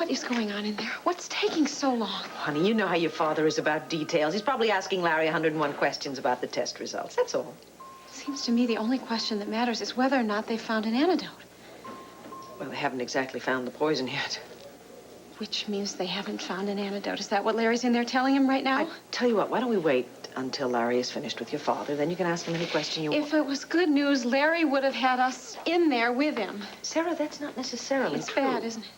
What is going on in there? What's taking so long? Honey, you know how your father is about details. He's probably asking Larry 101 questions about the test results. That's all. Seems to me the only question that matters is whether or not they found an antidote. Well, they haven't exactly found the poison yet. Which means they haven't found an antidote. Is that what Larry's in there telling him right now? I tell you what, why don't we wait until Larry is finished with your father? Then you can ask him any question you want. If it was good news, Larry would have had us in there with him. Sarah, that's not necessarily It's true. bad, isn't it?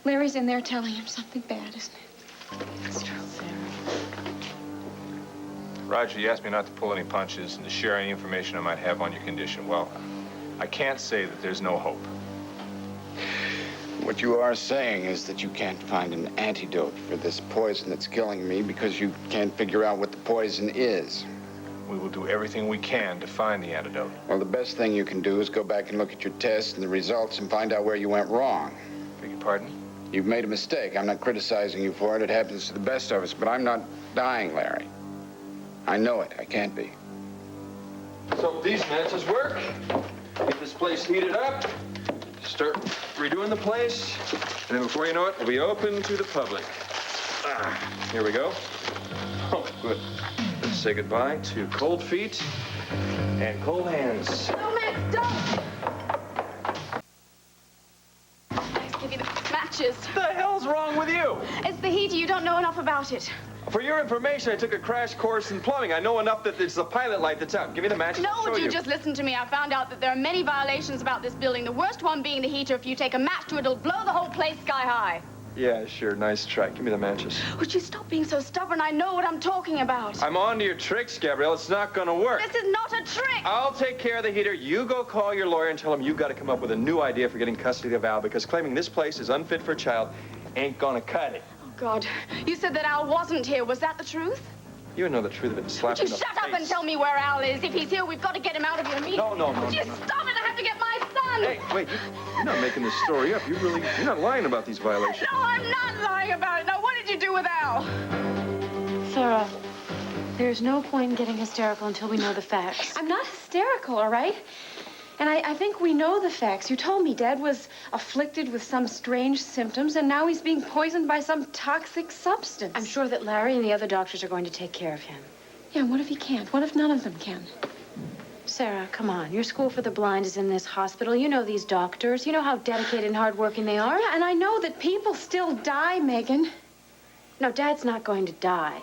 Larry's in there telling him something bad, isn't it? It's true, Sarah. Roger, you asked me not to pull any punches and to share any information I might have on your condition. Well, I can't say that there's no hope. What you are saying is that you can't find an antidote for this poison that's killing me because you can't figure out what the poison is. We will do everything we can to find the antidote. Well, the best thing you can do is go back and look at your tests and the results and find out where you went wrong. Beg your pardon? You've made a mistake. I'm not criticizing you for it. It happens to the best of us, but I'm not dying, Larry. I know it. I can't be. So if these matches work, get this place heated up, start redoing the place, and then before you know it, it'll be open to the public. Here we go. Oh, good. Let's say goodbye to cold feet and cold hands. No, Max, don't! Give you the matches. What the hell's wrong with you? It's the heater. You don't know enough about it. For your information, I took a crash course in plumbing. I know enough that it's the pilot light that's out. Give me the matches. No, I'll show would you you just listen to me? I found out that there are many violations about this building. The worst one being the heater. If you take a match to it, it'll blow the whole place sky high. Yeah, sure. Nice try. Give me the matches. Would you stop being so stubborn? I know what I'm talking about. I'm on to your tricks, Gabrielle. It's not gonna work. This is not a trick. I'll take care of the heater. You go call your lawyer and tell him you've got to come up with a new idea for getting custody of Al, because claiming this place is unfit for a child ain't gonna cut it. Oh, God. You said that Al wasn't here. Was that the truth? You would know the truth of it and slap Would you him in the shut up face. and tell me where Al is? If he's here, we've got to get him out of here immediately. No. Would you stop it? I have to get my son. Hey, wait. You're not making this story up. You're not lying about these violations. No, I'm not lying about it. Now, what did you do with Al? Sarah, there's no point in getting hysterical until we know the facts. I'm not hysterical, all right? And I think we know the facts. You told me Dad was afflicted with some strange symptoms, and now he's being poisoned by some toxic substance. I'm sure that Larry and the other doctors are going to take care of him. Yeah, and what if he can't? What if none of them can? Sarah, come on. Your school for the blind is in this hospital. You know these doctors. You know how dedicated and hardworking they are. Yeah, and I know that people still die, Megan. No, Dad's not going to die.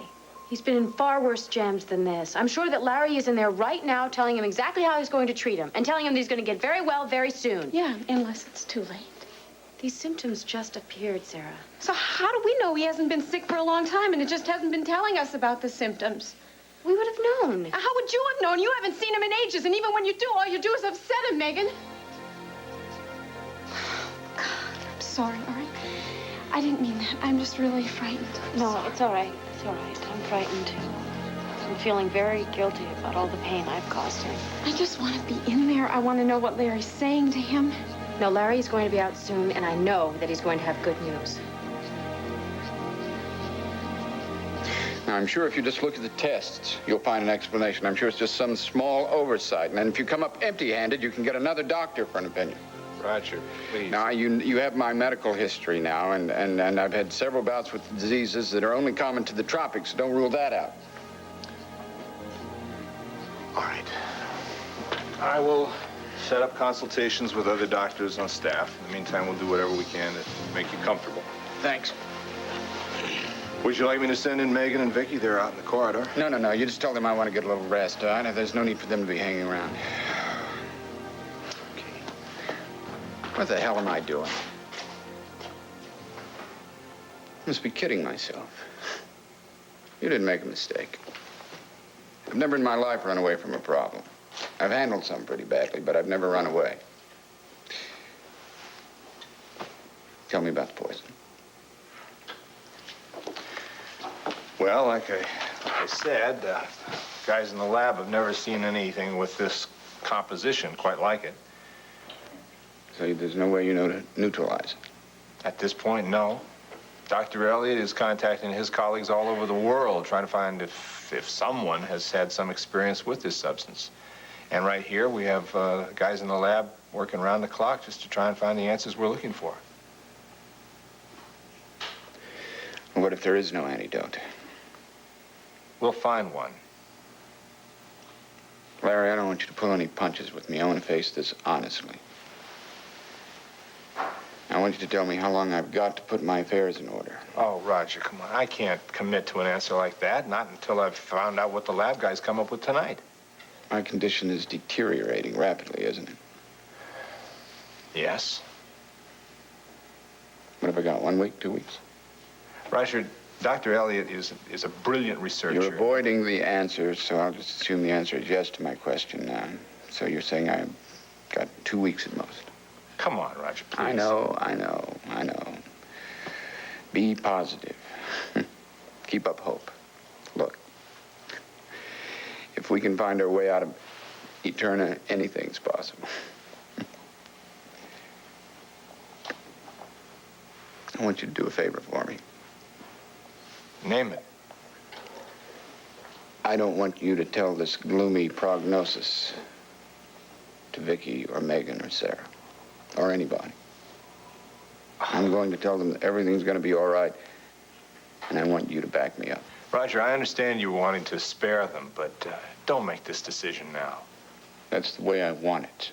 He's been in far worse jams than this. I'm sure that Larry is in there right now telling him exactly how he's going to treat him and telling him that he's going to get very well very soon. Yeah, unless it's too late. These symptoms just appeared, Sarah. So how do we know he hasn't been sick for a long time and it just hasn't been telling us about the symptoms? We would have known. How would you have known? You haven't seen him in ages, and even when you do, all you do is upset him, Megan. God, I'm sorry, all right? I didn't mean that. I'm just really frightened. No, it's all right. It's all right. I'm frightened, too. I'm feeling very guilty about all the pain I've caused him. I just want to be in there. I want to know what Larry's saying to him. No, Larry's going to be out soon, and I know that he's going to have good news. Now, I'm sure if you just look at the tests, you'll find an explanation. I'm sure it's just some small oversight. And then if you come up empty-handed, you can get another doctor for an opinion. Roger, please. Now, you have my medical history now, and I've had several bouts with diseases that are only common to the tropics, so don't rule that out. All right. I will set up consultations with other doctors on staff. In the meantime, we'll do whatever we can to make you comfortable. Thanks. Would you like me to send in Megan and Vicky? They're out in the corridor. No. You just tell them I want to get a little rest, all right? There's no need for them to be hanging around. Okay. What the hell am I doing? I must be kidding myself. You didn't make a mistake. I've never in my life run away from a problem. I've handled some pretty badly, but I've never run away. Tell me about the poison. Well, like I said, guys in the lab have never seen anything with this composition quite like it. So there's no way you know to neutralize it? At this point, no. Dr. Elliott is contacting his colleagues all over the world trying to find if someone has had some experience with this substance. And right here, we have guys in the lab working around the clock just to try and find the answers we're looking for. What if there is no antidote? We'll find one. Larry, I don't want you to pull any punches with me. I want to face this honestly. I want you to tell me how long I've got to put my affairs in order. Oh, Roger, come on. I can't commit to an answer like that, not until I've found out what the lab guys come up with tonight. My condition is deteriorating rapidly, isn't it? Yes. What have I got, 1 week, 2 weeks? Roger, Dr. Elliott is a brilliant researcher. You're avoiding the answer, so I'll just assume the answer is yes to my question now. So you're saying I've got 2 weeks at most? Come on, Roger, please. I know. Be positive. Keep up hope. Look, if we can find our way out of Eterna, anything's possible. I want you to do a favor for me. Name it. I don't want you to tell this gloomy prognosis to Vicky or Megan or Sarah or anybody. I'm going to tell them that everything's going to be all right, and I want you to back me up. Roger, I understand you wanting to spare them, but don't make this decision now. That's the way I want it.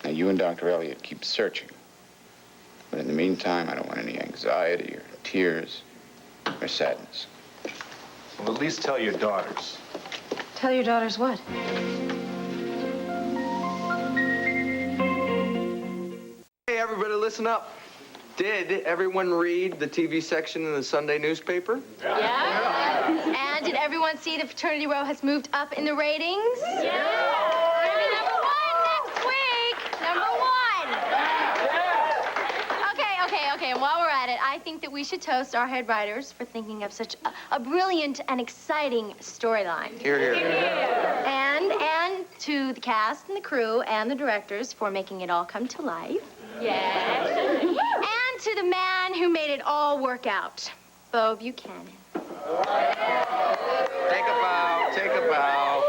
Now, you and Dr. Elliott keep searching. But in the meantime, I don't want any anxiety or tears or sadness. Well, at least tell your daughters. Tell your daughters what? Hey, everybody, listen up. Did everyone read the TV section in the Sunday newspaper? Yeah? And did everyone see the fraternity row has moved up in the ratings? Yeah! Number one next week! Number one! Okay, and while we're at it, I think that we should toast our head writers for thinking of such a brilliant and exciting storyline. Here, here. And to the cast and the crew and the directors for making it all come to life. Yes. And to the man who made it all work out, Bo Buchanan. Take a bow, take a bow.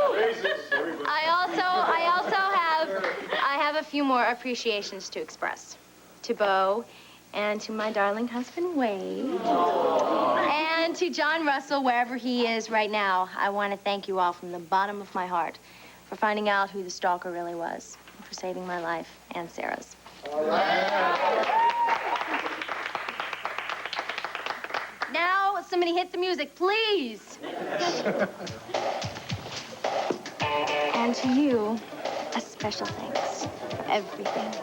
I have a few more appreciations to express. To Bo, and to my darling husband, Wade. And to John Russell, wherever he is right now. I want to thank you all from the bottom of my heart for finding out who the stalker really was, and for saving my life and Sarah's. Now, somebody hit the music, please. And to you, a special thanks for everything.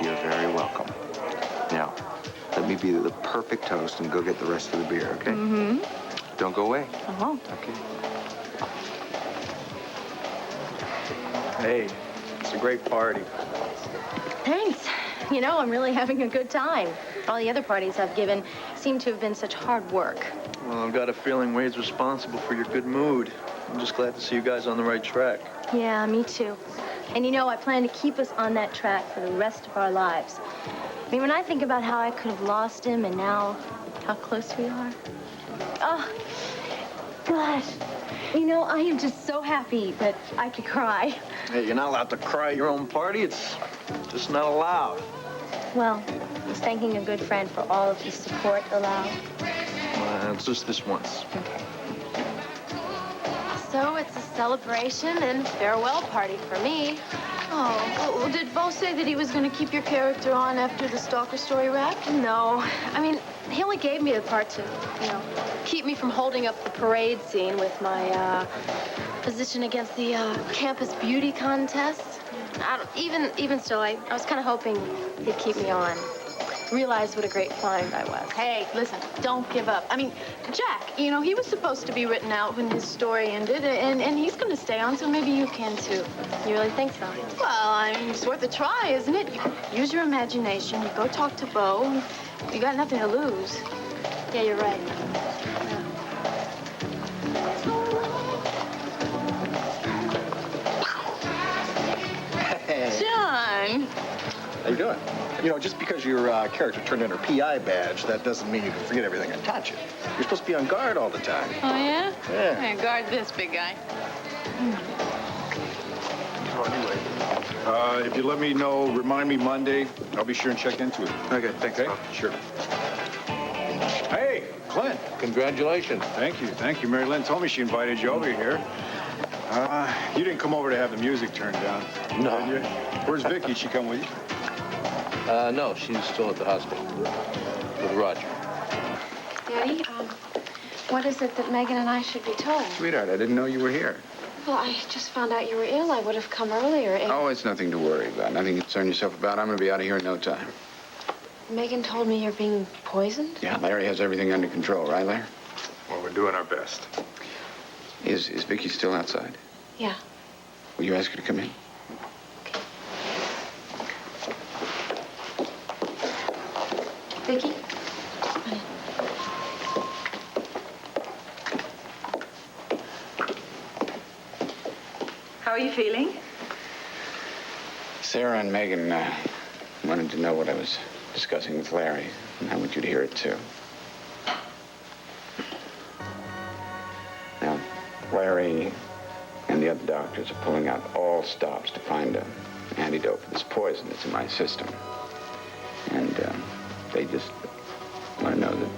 You're very welcome. Now, let me be the perfect toast and go get the rest of the beer, okay? Mm-hmm. Don't go away. I won't. Okay. Hey, it's a great party. Thanks. You know, I'm really having a good time. All the other parties I've given seem to have been such hard work. Well, I've got a feeling Wade's responsible for your good mood. I'm just glad to see you guys on the right track. Yeah, me too. And you know, I plan to keep us on that track for the rest of our lives. I mean, when I think about how I could have lost him and now how close we are. Oh, gosh. You know, I am just so happy that I could cry. Hey, you're not allowed to cry at your own party. It's just not allowed. Well, just thanking a good friend for all of his support allowed. It's just this once. So it's a celebration and farewell party for me. Oh, well, did Bo say that he was going to keep your character on after the stalker story wrapped? No. I mean, he only gave me the part to, keep me from holding up the parade scene with my position against the campus beauty contest. Even still, I was kind of hoping he'd keep me on. Realized what a great find I was. Hey, listen, don't give up. I mean, Jack, he was supposed to be written out when his story ended, and he's going to stay on, so maybe you can, too. You really think so? Well, I mean, it's worth a try, isn't it? You use your imagination, you go talk to Bo, and you got nothing to lose. Yeah, you're right. John! How you doing? Just because your character turned in her PI badge, that doesn't mean you can forget everything that taught you. You're supposed to be on guard all the time. Oh, yeah? Yeah. Hey, guard this, big guy. Oh, anyway, if you let me know, remind me Monday, I'll be sure and check into it. Okay, thanks, Okay? Bob. Sure. Hey, Clint. Congratulations. Thank you. Thank you. Mary Lynn told me she invited you over here. You didn't come over to have the music turned down. No. Did you? Where's Vicky? She come with you? No, she's still at the hospital with Roger. Daddy, what is it that Megan and I should be told? Sweetheart, I didn't know you were here. Well, I just found out you were ill. I would have come earlier. Oh, it's nothing to worry about. Nothing to concern yourself about. I'm going to be out of here in no time. Megan told me you're being poisoned? Yeah, Larry has everything under control, right, Larry? Well, we're doing our best. Is Vicky still outside? Yeah. Will you ask her to come in? Okay. Vicky? How are you feeling? Sarah and Megan wanted to know what I was discussing with Larry, and I want you to hear it, too. Now, Larry and the other doctors are pulling out all stops to find an antidote for this poison that's in my system. And they just want to know that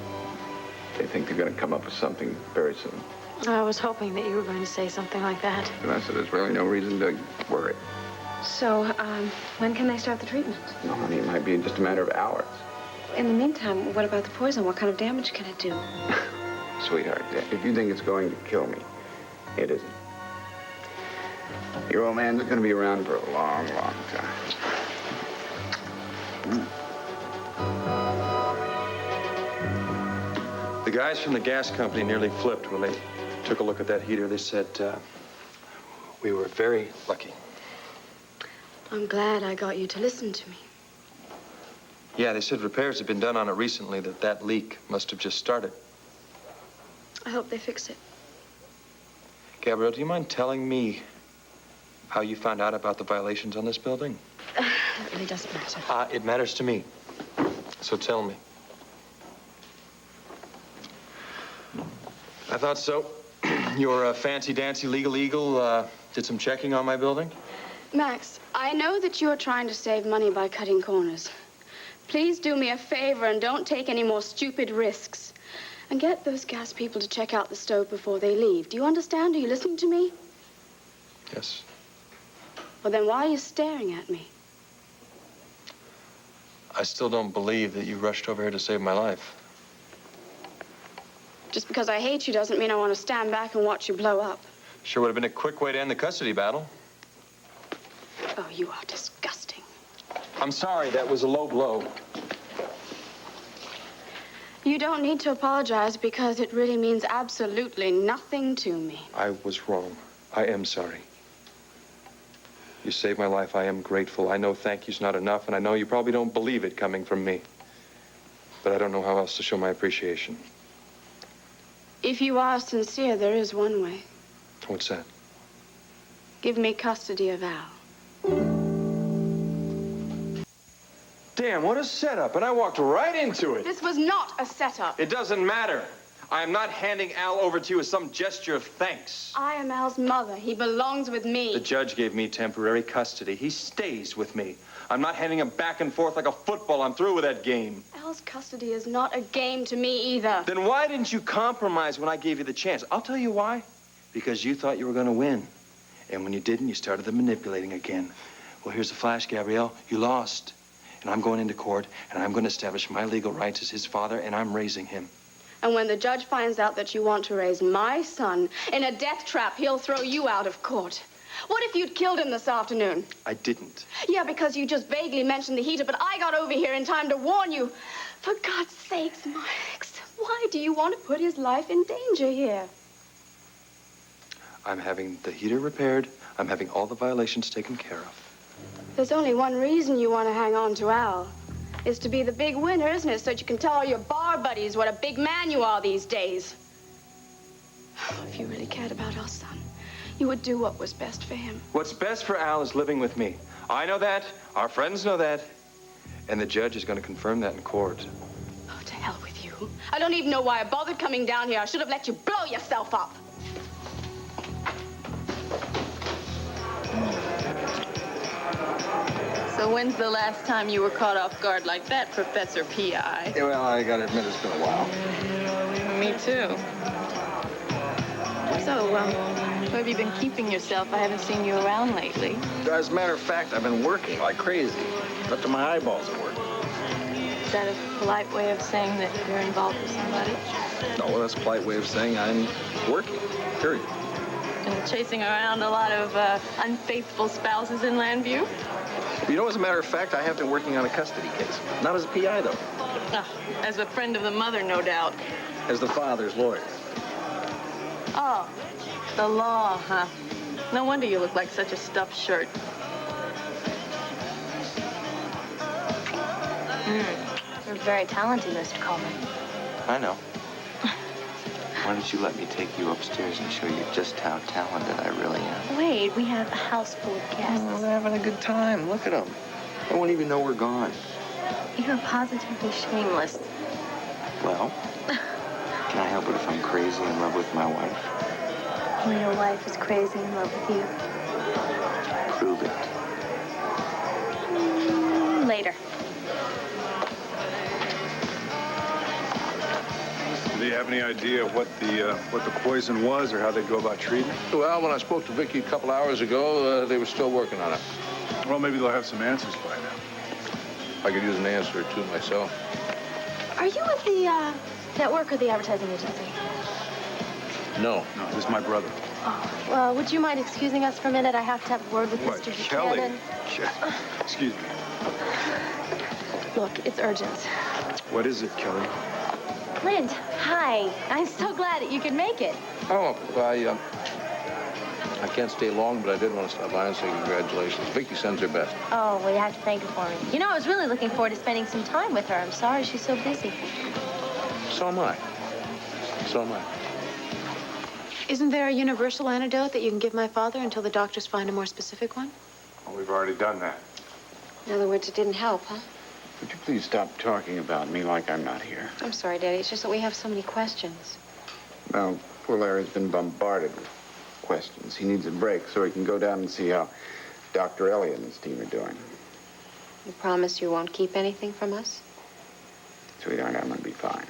they think they're going to come up with something very soon. I was hoping that you were going to say something like that. And I said there's really no reason to worry. So, when can they start the treatment? No, honey, it might be in just a matter of hours. In the meantime, what about the poison? What kind of damage can it do? Sweetheart, if you think it's going to kill me, it isn't. Your old man's going to be around for a long, long time. The guys from the gas company nearly flipped when they took a look at that heater. They said we were very lucky. I'm glad I got you to listen to me. Yeah, they said repairs had been done on it recently, that leak must have just started. I hope they fix it. Gabrielle, do you mind telling me how you found out about the violations on this building? That really doesn't matter. It matters to me. So tell me. I thought so. Your fancy-dancy legal eagle did some checking on my building? Max, I know that you're trying to save money by cutting corners. Please do me a favor and don't take any more stupid risks. And get those gas people to check out the stove before they leave. Do you understand? Are you listening to me? Yes. Well, then why are you staring at me? I still don't believe that you rushed over here to save my life. Just because I hate you doesn't mean I want to stand back and watch you blow up. Sure would have been a quick way to end the custody battle. Oh, you are disgusting. I'm sorry, that was a low blow. You don't need to apologize because it really means absolutely nothing to me. I was wrong. I am sorry. You saved my life. I am grateful. I know thank you's not enough, and I know you probably don't believe it coming from me. But I don't know how else to show my appreciation. If you are sincere, there is one way. What's that? Give me custody of Al. Damn, what a setup. And I walked right into it. This was not a setup. It doesn't matter. I am not handing Al over to you as some gesture of thanks. I am Al's mother. He belongs with me. The judge gave me temporary custody. He stays with me. I'm not handing him back and forth like a football. I'm through with that game. Al's custody is not a game to me either. Then why didn't you compromise when I gave you the chance? I'll tell you why. Because you thought you were going to win. And when you didn't, you started the manipulating again. Well, here's the flash, Gabrielle. You lost. And I'm going into court, and I'm going to establish my legal rights as his father, and I'm raising him. And when the judge finds out that you want to raise my son in a death trap, he'll throw you out of court. What if you'd killed him this afternoon? I didn't. Yeah, because you just vaguely mentioned the heater, but I got over here in time to warn you. For God's sakes, Max, why do you want to put his life in danger here? I'm having the heater repaired. I'm having all the violations taken care of. There's only one reason you want to hang on to Al. Is to be the big winner, isn't it? So that you can tell all your bar buddies what a big man you are these days. If you really cared about our son, you would do what was best for him. What's best for Al is living with me. I know that. Our friends know that. And the judge is going to confirm that in court. Oh, to hell with you. I don't even know why I bothered coming down here. I should have let you blow yourself up. So when's the last time you were caught off guard like that, Professor P.I.? Yeah, well, I gotta admit, it's been a while. Me too. So, where have you been keeping yourself? I haven't seen you around lately. As a matter of fact, I've been working like crazy. Up to my eyeballs at work. Is that a polite way of saying that you're involved with somebody? No, that's a polite way of saying I'm working, period. And chasing around a lot of unfaithful spouses in Landview? You know, as a matter of fact, I have been working on a custody case. Not as a PI, though. Oh, as a friend of the mother, no doubt. As the father's lawyer. Oh, the law, huh? No wonder you look like such a stuffed shirt. You're very talented, Mr. Coleman. I know. Why don't you let me take you upstairs and show you just how talented I really am? Wait, we have a house full of guests. Oh, they're having a good time. Look at them. They won't even know we're gone. You're positively shameless. Well, can I help it if I'm crazy in love with my wife? Well, your wife is crazy in love with you. Prove it. Later. Do they have any idea what the poison was or how they'd go about treating it? Well, when I spoke to Vicky a couple hours ago, they were still working on it. Well, maybe they'll have some answers by now. I could use an answer or two myself. Are you with the network or the advertising agency? No. No, this is my brother. Oh, well, would you mind excusing us for a minute? I have to have a word with What, Mr. Kelly? Buchanan. Excuse me. Look, it's urgent. What is it, Kelly? Clint, hi. I'm so glad that you could make it. Oh, I can't stay long, but I did want to stop by and say congratulations. Vicky sends her best. Oh, well, you have to thank her for me. You know, I was really looking forward to spending some time with her. I'm sorry she's so busy. So am I. So am I. Isn't there a universal antidote that you can give my father until the doctors find a more specific one? Well, we've already done that. In other words, it didn't help, huh? Would you please stop talking about me like I'm not here? I'm sorry, Daddy. It's just that we have so many questions. Well, poor Larry's been bombarded with questions. He needs a break so he can go down and see how Dr. Elliott and his team are doing. You promise you won't keep anything from us? Sweetheart, I'm gonna be fine.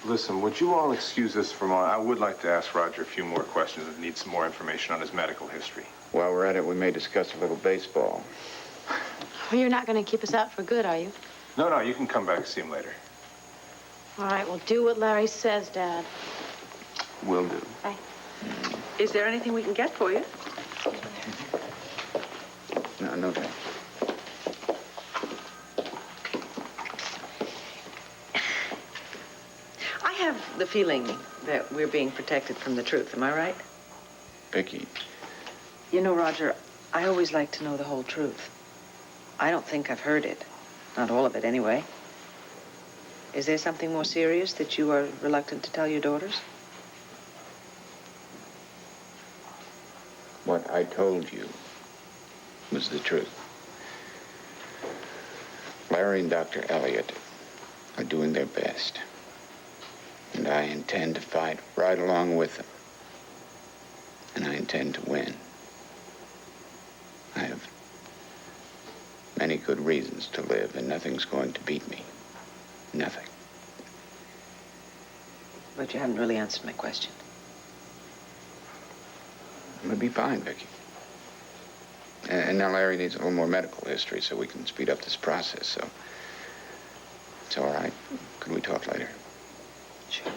Listen, would you all excuse us for a moment? I would like to ask Roger a few more questions and need some more information on his medical history. While we're at it, we may discuss a little baseball. Well, you're not going to keep us out for good, are you? No, you can come back and see him later. All right, well, do what Larry says, Dad. Will do. Bye. Is there anything we can get for you? No thanks. I have the feeling that we're being protected from the truth. Am I right? Vicky. You know, Roger, I always like to know the whole truth. I don't think I've heard it. Not all of it, anyway. Is there something more serious that you are reluctant to tell your daughters? What I told you was the truth. Larry and Dr. Elliott are doing their best. And I intend to fight right along with them. And I intend to win. I have many good reasons to live, and nothing's going to beat me. Nothing. But you haven't really answered my question. I'm gonna be fine, Vicky. And now Larry needs a little more medical history so we can speed up this process, so it's all right. Could we talk later? Sure.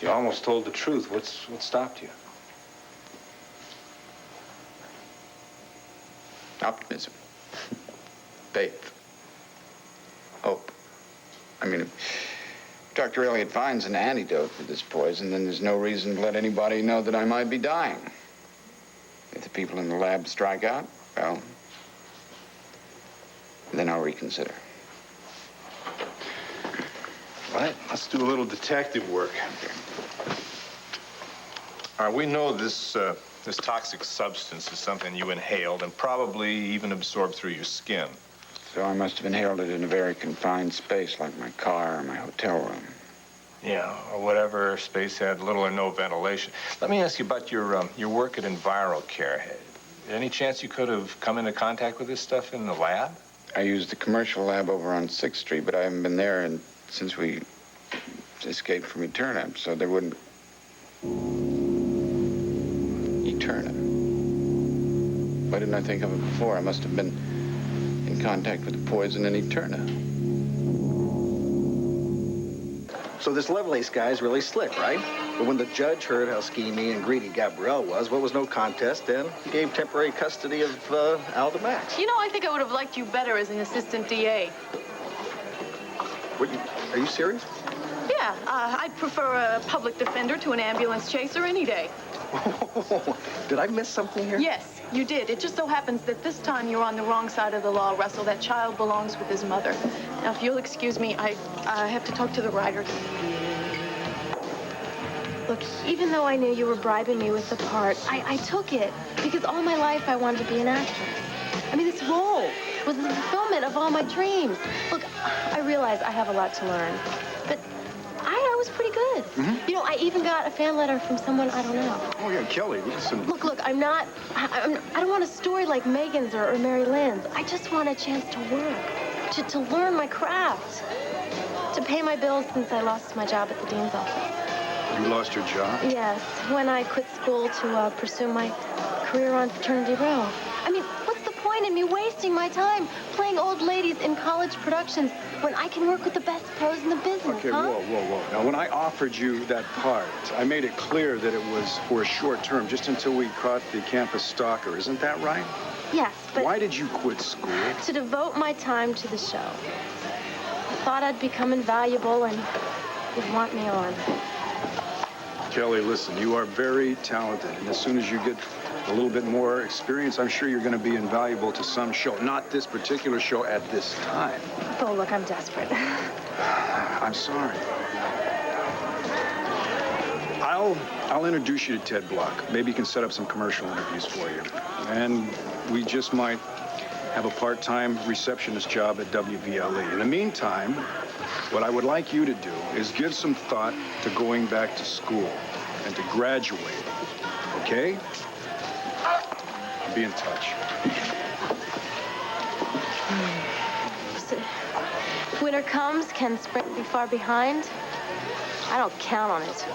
You almost told the truth. What stopped you? Optimism. Faith. Hope. I mean, if Dr. Elliott finds an antidote for this poison, then there's no reason to let anybody know that I might be dying. If the people in the lab strike out, well, then I'll reconsider. All right, let's do a little detective work. All right, we know this toxic substance is something you inhaled and probably even absorbed through your skin. So I must have inhaled it in a very confined space, like my car or my hotel room. Yeah, or whatever space had little or no ventilation. Let me ask you about your work at EnviroCare. Any chance you could have come into contact with this stuff in the lab? I used the commercial lab over on 6th Street, but I haven't been there since we escaped from Eterna, so there wouldn't... Eterna. Why didn't I think of it before? I must have been in contact with the poison in Eterna. So this Lovelace guy's really slick, right? But when the judge heard how schemy and greedy Gabrielle was no contest, then he gave temporary custody of Al to Max. You know, I think I would have liked you better as an assistant DA. What, are you serious? Yeah, I'd prefer a public defender to an ambulance chaser any day. Did I miss something here? Yes, you did. It just so happens that this time you're on the wrong side of the law, Russell. That child belongs with his mother. Now, if you'll excuse me, I have to talk to the writers. Look, even though I knew you were bribing me with the part, I took it because all my life I wanted to be an actress. I mean, this role was the fulfillment of all my dreams. Look, I realize I have a lot to learn, but I was pretty good. Mm-hmm. You know, I even got a fan letter from someone I don't know. Oh, yeah, Kelly, listen. Look, I don't want a story like Megan's or Mary Lynn's. I just want a chance to work, to learn my craft, to pay my bills since I lost my job at the dean's office. You lost your job? Yes, when I quit school to pursue my career on Fraternity Row. I mean, what's the point in me wasting my time playing old ladies in college productions when I can work with the best pros in the business, Okay, huh? whoa. Now, when I offered you that part, I made it clear that it was for a short term, just until we caught the campus stalker. Isn't that right? Yes, but... Why did you quit school? To devote my time to the show. I thought I'd become invaluable and you'd want me on. Kelly, listen, you are very talented, and as soon as you get a little bit more experience, I'm sure you're going to be invaluable to some show. Not this particular show at this time. Oh, look, I'm desperate. I'm sorry. I'll introduce you to Ted Block. Maybe he can set up some commercial interviews for you. And we just might have a part-time receptionist job at WVLE. In the meantime, what I would like you to do is give some thought to going back to school and to graduate, okay? I'll be in touch. Winter comes, can spring be far behind? I don't count on it.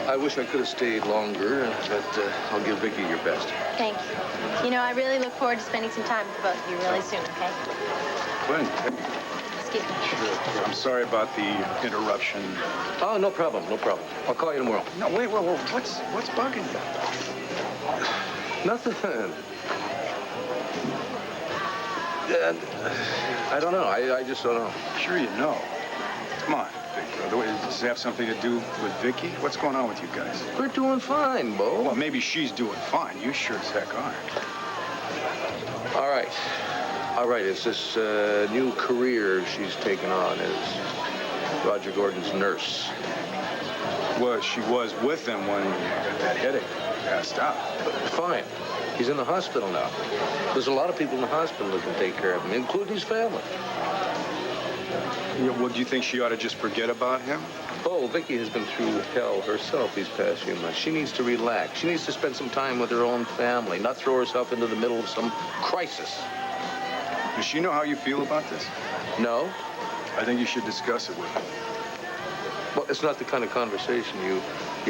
I wish I could have stayed longer, but I'll give Vicky your best. Thank you. You know, I really look forward to spending some time with both of you really soon, okay? Gwen, Excuse me. I'm sorry about the interruption. Oh, no problem. I'll call you tomorrow. No, wait, what's bugging you? Nothing. I don't know. I just don't know. Sure you know. Come on, big brother. Does it have something to do with Vicky? What's going on with you guys? We're doing fine, Bo. Well, maybe she's doing fine. You sure as heck aren't. All right. It's this new career she's taken on as Roger Gordon's nurse. Well, she was with him when that headache passed out. Fine. He's in the hospital now. There's a lot of people in the hospital that can take care of him, including his family. Yeah, well, do you think she ought to just forget about him? Oh, Vicky has been through hell herself these past few months. She needs to relax. She needs to spend some time with her own family, not throw herself into the middle of some crisis. Does she know how you feel about this? No. I think you should discuss it with her. Well, it's not the kind of conversation you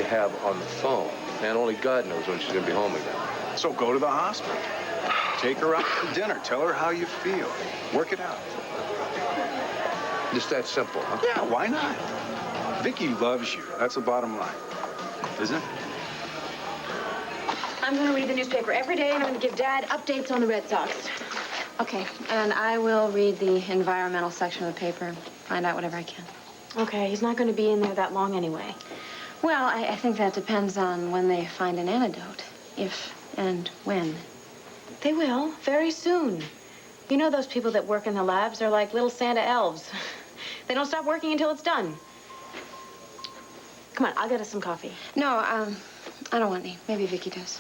have on the phone. And only God knows when she's going to be home again. So go to the hospital. Take her out for dinner. Tell her how you feel. Work it out. Just that simple, huh? Yeah, why not? Vicky loves you. That's the bottom line. Isn't it? I'm going to read the newspaper every day, and I'm going to give Dad updates on the Red Sox. Okay, and I will read the environmental section of the paper, find out whatever I can. Okay, he's not going to be in there that long anyway. Well, I think that depends on when they find an antidote. If and when. They will, very soon. You know those people that work in the labs are like little Santa elves. They don't stop working until it's done. Come on, I'll get us some coffee. No, I don't want any. Maybe Vicky does.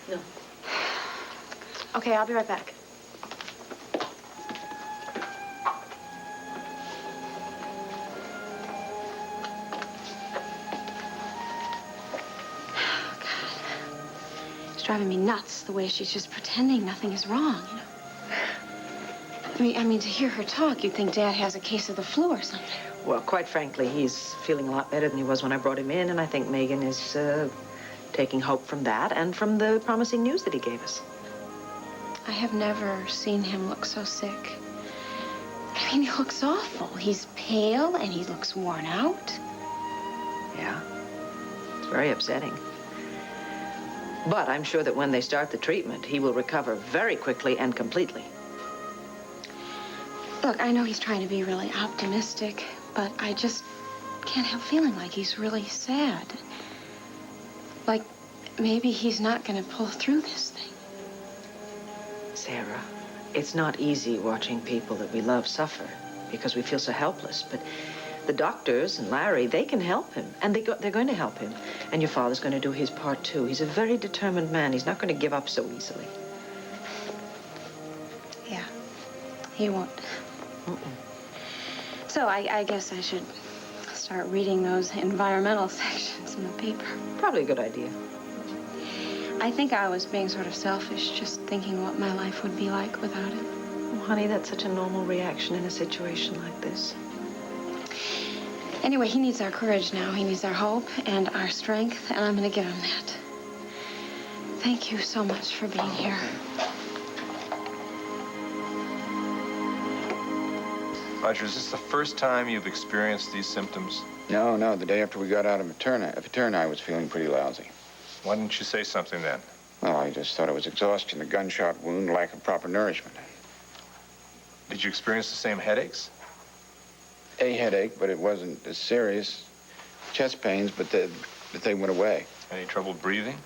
No. Okay, I'll be right back. driving me nuts, the way she's just pretending nothing is wrong, you know. I mean, to hear her talk, you'd think Dad has a case of the flu or something. Well, quite frankly, he's feeling a lot better than he was when I brought him in, and I think Megan is taking hope from that and from the promising news that he gave us. I have never seen him look so sick. I mean, he looks awful. He's pale and he looks worn out. Yeah, it's very upsetting. But I'm sure that when they start the treatment, he will recover very quickly and completely. Look, I know he's trying to be really optimistic, but I just can't help feeling like he's really sad. Like maybe he's not going to pull through this thing. Sarah, it's not easy watching people that we love suffer because we feel so helpless. But the doctors and Larry, they can help him, and they're going to help him. And your father's going to do his part, too. He's a very determined man. He's not going to give up so easily. Yeah, he won't. So I guess I should start reading those environmental sections in the paper. Probably a good idea. I think I was being sort of selfish, just thinking what my life would be like without it. Oh, honey, that's such a normal reaction in a situation like this. Anyway, he needs our courage now. He needs our hope and our strength, and I'm going to give him that. Thank you so much for being here. Roger, is this the first time you've experienced these symptoms? No. The day after we got out of Paterna, I was feeling pretty lousy. Why didn't you say something then? Well, I just thought it was exhaustion, the gunshot wound, lack of proper nourishment. Did you experience the same headaches? A headache, but it wasn't as serious. Chest pains, but they went away. Any trouble breathing?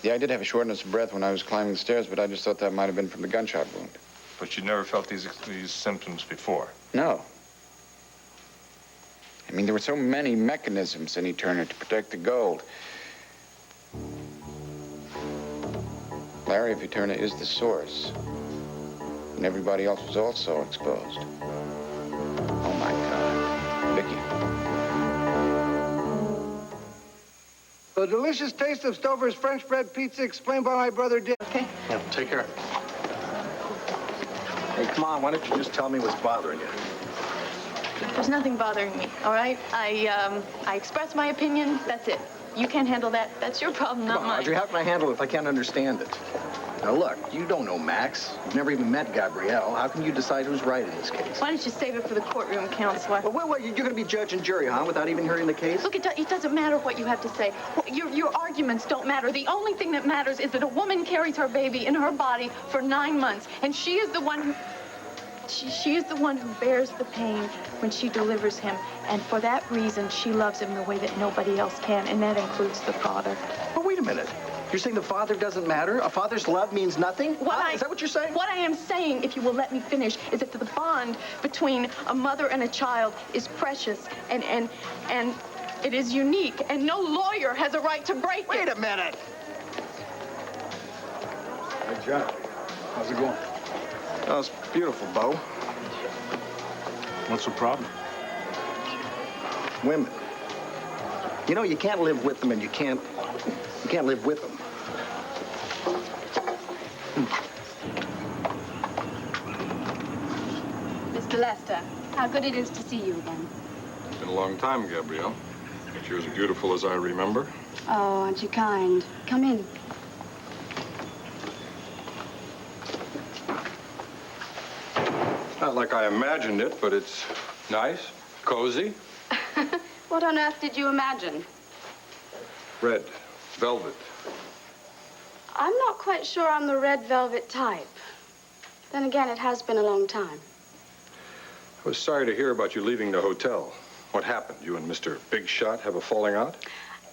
Yeah, I did have a shortness of breath when I was climbing the stairs, but I just thought that might have been from the gunshot wound. But you'd never felt these symptoms before? No. I mean, there were so many mechanisms in Eterna to protect the gold. Larry, if Eterna is the source, and everybody else was also exposed. Oh, my God. Vicky. The delicious taste of Stover's French bread pizza explained by my brother Dick. Okay. Yeah, take care. Hey, come on, why don't you just tell me what's bothering you? There's nothing bothering me, all right? I express my opinion, that's it. You can't handle that. That's your problem, not mine. Audrey, how can I handle it if I can't understand it? Now, look, you don't know Max. You've never even met Gabrielle. How can you decide who's right in this case? Why don't you save it for the courtroom, Counselor? Well, wait, you're going to be judge and jury, huh, without even hearing the case? Look, it doesn't matter what you have to say. Your arguments don't matter. The only thing that matters is that a woman carries her baby in her body for 9 months, and she is the one who... She is the one who bears the pain when she delivers him. And for that reason, she loves him the way that nobody else can, and that includes the father. But wait a minute. You're saying the father doesn't matter? A father's love means nothing? Is that what you're saying? What I am saying, if you will let me finish, is that the bond between a mother and a child is precious, and it is unique, and no lawyer has a right to break it. Wait a minute. Hey, John. How's it going? Oh, it's beautiful, Bo. What's the problem? Women. You know, you can't live with them, and you can't live with them. Mr. Lester, how good it is to see you again. It's been a long time, Gabrielle. But you're as beautiful as I remember. Oh, aren't you kind? Come in. Not like I imagined it, but it's nice, cozy, What on earth did you imagine? red, velvet. I'm not quite sure I'm the red velvet type. Then again, it has been a long time. I was sorry to hear about you leaving the hotel. What happened? You and Mr. Big Shot have a falling out?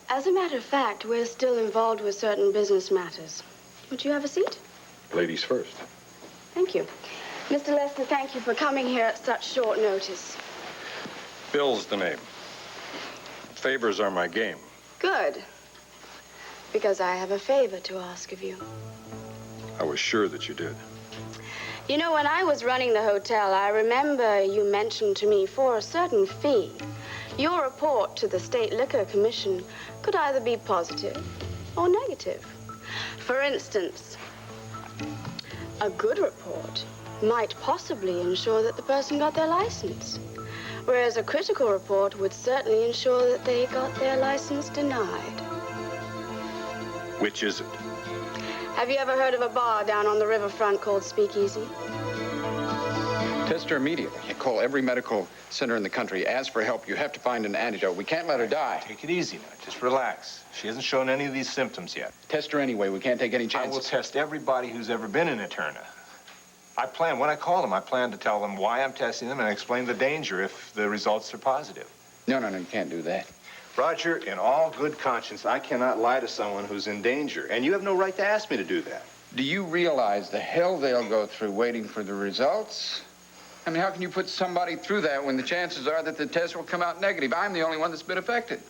As a matter of fact, we're still involved with certain business matters. Would you have a seat? Ladies first. Thank you. Mr. Lester, thank you for coming here at such short notice. Bill's the name. Favors are my game. Good. Because I have a favor to ask of you. I was sure that you did. You know, when I was running the hotel, I remember you mentioned to me for a certain fee, your report to the State Liquor Commission could either be positive or negative. For instance, a good report might possibly ensure that the person got their license, whereas a critical report would certainly ensure that they got their license denied. Which is it? Have you ever heard of a bar down on the riverfront called Speakeasy? Test her immediately. You call every medical center in the country. Ask for help. You have to find an antidote. We can't let her die. Take it easy now. Just relax. She hasn't shown any of these symptoms yet. Test her anyway. We can't take any chances. I will test everybody who's ever been in Eterna. When I call them, I plan to tell them why I'm testing them and explain the danger if the results are positive. No, you can't do that. Roger, in all good conscience, I cannot lie to someone who's in danger, and you have no right to ask me to do that. Do you realize the hell they'll go through waiting for the results? I mean, how can you put somebody through that when the chances are that the test will come out negative? I'm the only one that's been affected.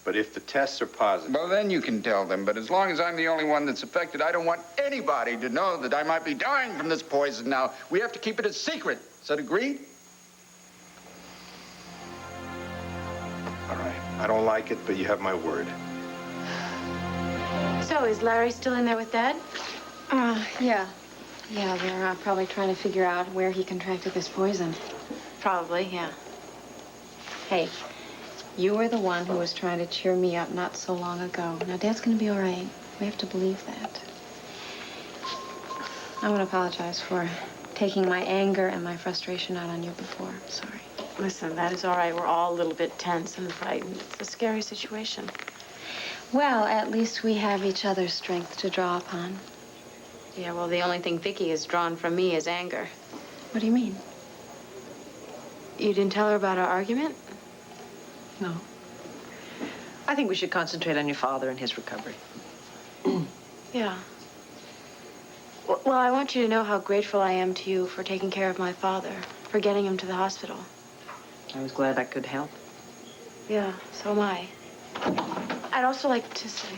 But if the tests are positive... Well, then you can tell them. But as long as I'm the only one that's affected, I don't want anybody to know that I might be dying from this poison now. We have to keep it a secret. Is that agreed? All right. I don't like it, but you have my word. So, is Larry still in there with Dad? Yeah. Yeah, they're probably trying to figure out where he contracted this poison. Probably, yeah. Hey, you were the one who was trying to cheer me up not so long ago. Now, Dad's gonna be all right. We have to believe that. I want to apologize for taking my anger and my frustration out on you before. I'm sorry. Listen, that is all right. We're all a little bit tense and frightened. It's a scary situation. Well, at least we have each other's strength to draw upon. Yeah, well, the only thing Vicky has drawn from me is anger. What do you mean? You didn't tell her about our argument? No. I think we should concentrate on your father and his recovery. Yeah. Well, I want you to know how grateful I am to you for taking care of my father, for getting him to the hospital. I was glad I could help. Yeah, so am I. I'd also like to say...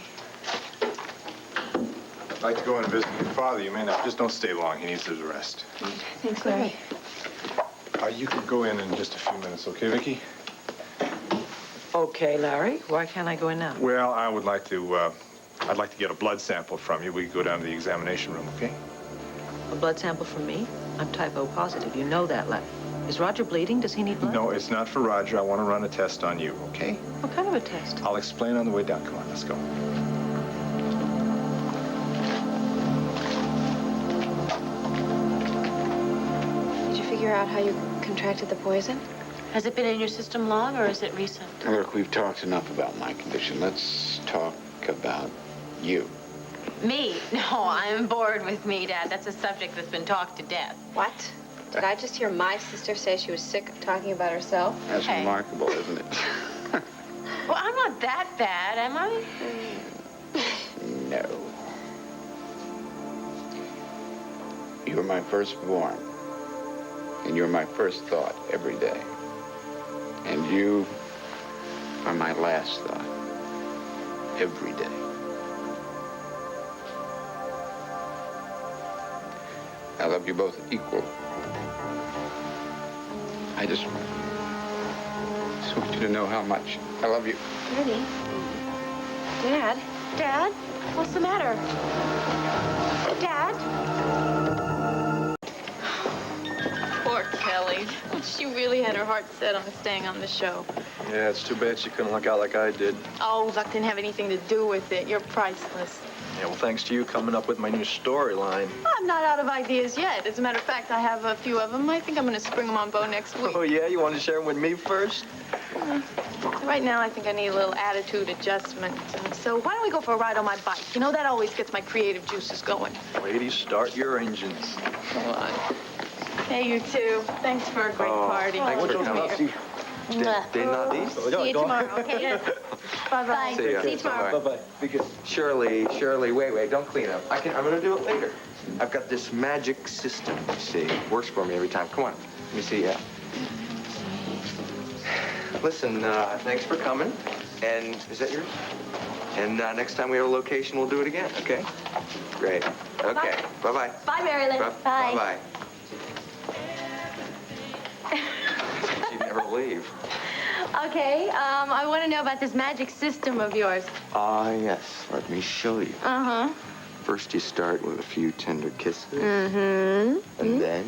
I'd like to go and visit your father. You may not. Just don't stay long. He needs his rest. Thanks, Larry. You could go in just a few minutes, okay, Vicky? Okay, Larry. Why can't I go in now? Well, I'd like to get a blood sample from you. We could go down to the examination room, okay? A blood sample from me? I'm type O positive. You know that, Larry. Is Roger bleeding? Does he need blood? No, it's not for Roger. I want to run a test on you, okay? What kind of a test? I'll explain on the way down. Come on, let's go. Did you figure out how you contracted the poison? Has it been in your system long, or is it recent? Look, we've talked enough about my condition. Let's talk about you. Me? No, I'm bored with me, Dad. That's a subject that's been talked to death. What? Did I just hear my sister say she was sick of talking about herself? That's remarkable, isn't it? Well, I'm not that bad, am I? No. You're my firstborn, and you're my first thought every day. And you are my last thought every day. I love you both equal. I just want you to know how much I love you. Ready? Dad? Dad? What's the matter? Dad? Poor Kelly. She really had her heart set on staying on the show. Yeah, it's too bad she couldn't luck out like I did. Oh, luck didn't have anything to do with it. You're priceless. Yeah, well, thanks to you coming up with my new storyline. I'm not out of ideas yet. As a matter of fact, I have a few of them. I think I'm going to spring them on Bo next week. Oh, yeah? You want to share them with me first? Right now, I think I need a little attitude adjustment. So why don't we go for a ride on my bike? You know, that always gets my creative juices going. Ladies, start your engines. Come on. Hey, you two. Thanks for a great party. Thanks for coming. They're not these? See you tomorrow, okay? Bye-bye. See ya. See you tomorrow. Bye-bye. Be good. Shirley, wait, don't clean up. I'm gonna do it later. I've got this magic system, you see. It works for me every time. Come on, let me see, yeah. Listen, thanks for coming. And is that yours? And next time we have a location, we'll do it again, okay? Great. Okay. Bye-bye. Bye, Mary Lynn. Bye. Bye-bye. She'd never leave. Okay, I want to know about this magic system of yours. Ah, yes. Let me show you. Uh-huh. First, you start with a few tender kisses. Mm-hmm. And then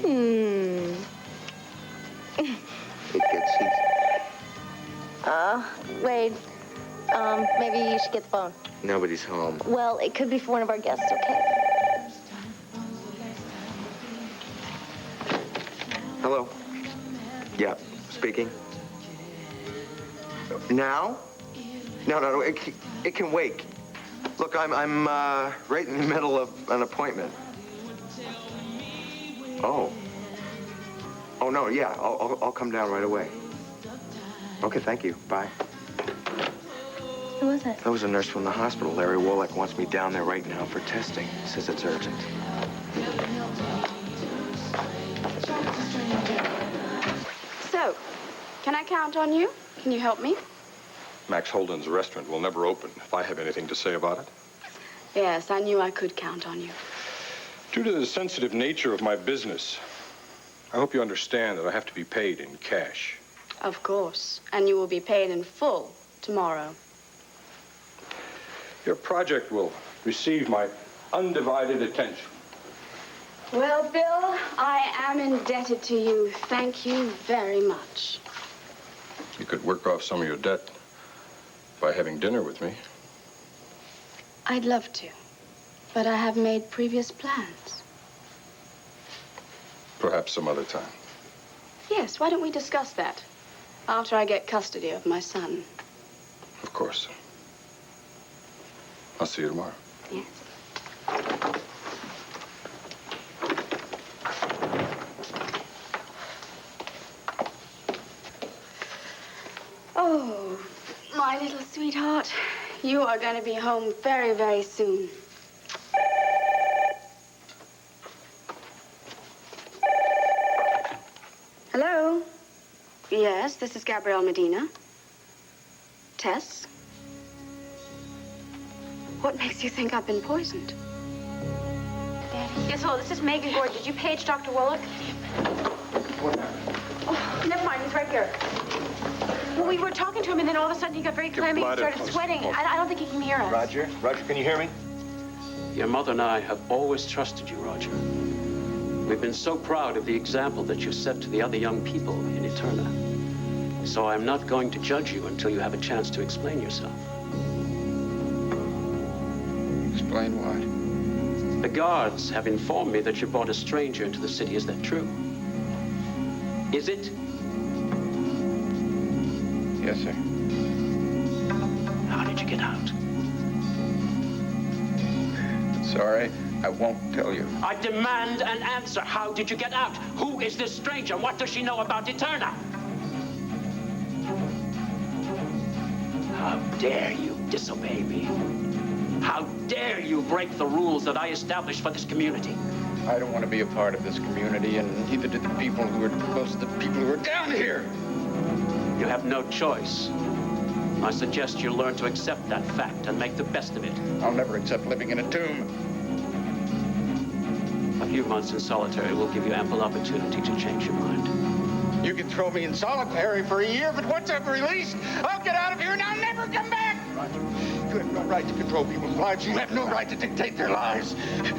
it gets easy. Wade, maybe you should get the phone. Nobody's home. Well, it could be for one of our guests, okay? Hello? Yeah, speaking. Now? No, it can wait. Look, I'm right in the middle of an appointment. Oh. Oh, no, yeah, I'll come down right away. Okay, thank you. Bye. Who was it? That was a nurse from the hospital. Larry Wallach wants me down there right now for testing. Says it's urgent. So, can I count on you? Can you help me? Max Holden's restaurant will never open if I have anything to say about it. Yes, I knew I could count on you. Due to the sensitive nature of my business, I hope you understand that I have to be paid in cash. Of course. And you will be paid in full tomorrow. Your project will receive my undivided attention. Well, Bill, I am indebted to you. Thank you very much. You could work off some of your debt by having dinner with me. I'd love to, but I have made previous plans. Perhaps some other time. Yes, why don't we discuss that after I get custody of my son? Of course. I'll see you tomorrow. Yes. Oh, my little sweetheart, you are going to be home very, very soon. Hello? Yes, this is Gabrielle Medina. Tess? What makes you think I've been poisoned? Daddy. Yes, hello, this is Megan Gord. Did you page Dr. Wallach? Oh, never mind, he's right here. Well, we were talking to him, and then all of a sudden he got very clammy and started sweating. I don't think he can hear us. Roger, can you hear me? Your mother and I have always trusted you, Roger. We've been so proud of the example that you set to the other young people in Eterna. So I'm not going to judge you until you have a chance to explain yourself. Explain what? The guards have informed me that you brought a stranger into the city. Is that true? Is it? Yes, sir. How did you get out? Sorry, I won't tell you. I demand an answer. How did you get out? Who is this stranger? What does she know about Eterna? How dare you disobey me? How dare you break the rules that I established for this community? I don't want to be a part of this community, and neither do the people who are most of the people who are down here. You have no choice. I suggest you learn to accept that fact and make the best of it. I'll never accept living in a tomb. A few months in solitary will give you ample opportunity to change your mind. You can throw me in solitary for a year, but once I'm released, I'll get out of here and I'll never come back! Roger, you have no right to control people's lives. You have no right to dictate their lives.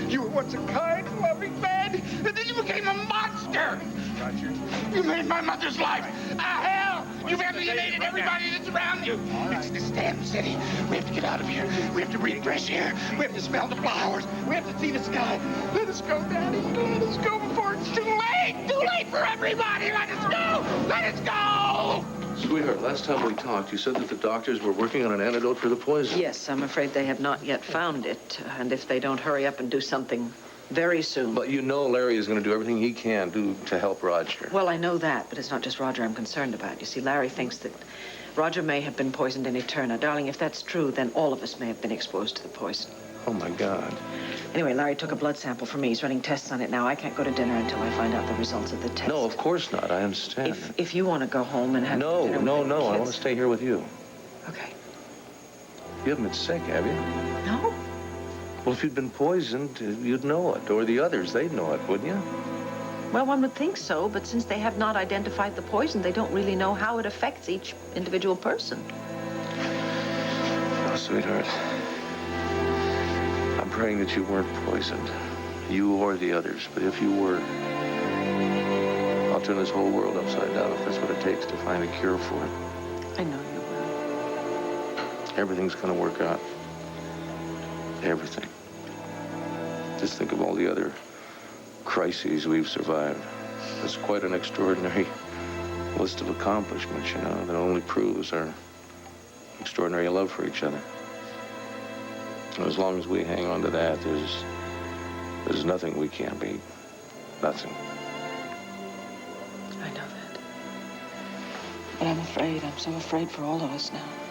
You were once a kind, loving man, and then you became a monster! Roger. You made my mother's life a hell! You've alienated everybody that's around you! It's this damn city. We have to get out of here. We have to breathe fresh air. We have to smell the flowers. We have to see the sky. Let us go, Daddy. Let us go before it's too late! Too late for everybody! Let us go! Let us go! Sweetheart, last time we talked, you said that the doctors were working on an antidote for the poison. Yes, I'm afraid they have not yet found it. And if they don't hurry up and do something very soon. But you know Larry is going to do everything he can do to help Roger. Well, I know that, but it's not just Roger I'm concerned about. You see, Larry thinks that Roger may have been poisoned in Eterna. Darling, if that's true, then all of us may have been exposed to the poison. Oh, my God. Anyway, Larry took a blood sample from me. He's running tests on it now. I can't go to dinner until I find out the results of the test. No, of course not. I understand. If you want to go home and have dinner with the No. I kids. want to stay here with you. Okay. You haven't been sick, have you? No. Well, if you'd been poisoned, you'd know it. Or the others, they'd know it, wouldn't you? Well, one would think so, but since they have not identified the poison, they don't really know how it affects each individual person. Oh, sweetheart. I'm praying that you weren't poisoned, you or the others. But if you were, I'll turn this whole world upside down if that's what it takes to find a cure for it. I know you will. Everything's gonna work out. Everything. Just think of all the other crises we've survived. It's quite an extraordinary list of accomplishments, you know, that only proves our extraordinary love for each other. And as long as we hang on to that, there's nothing we can't beat. Nothing. I know that. But I'm afraid. I'm so afraid for all of us now.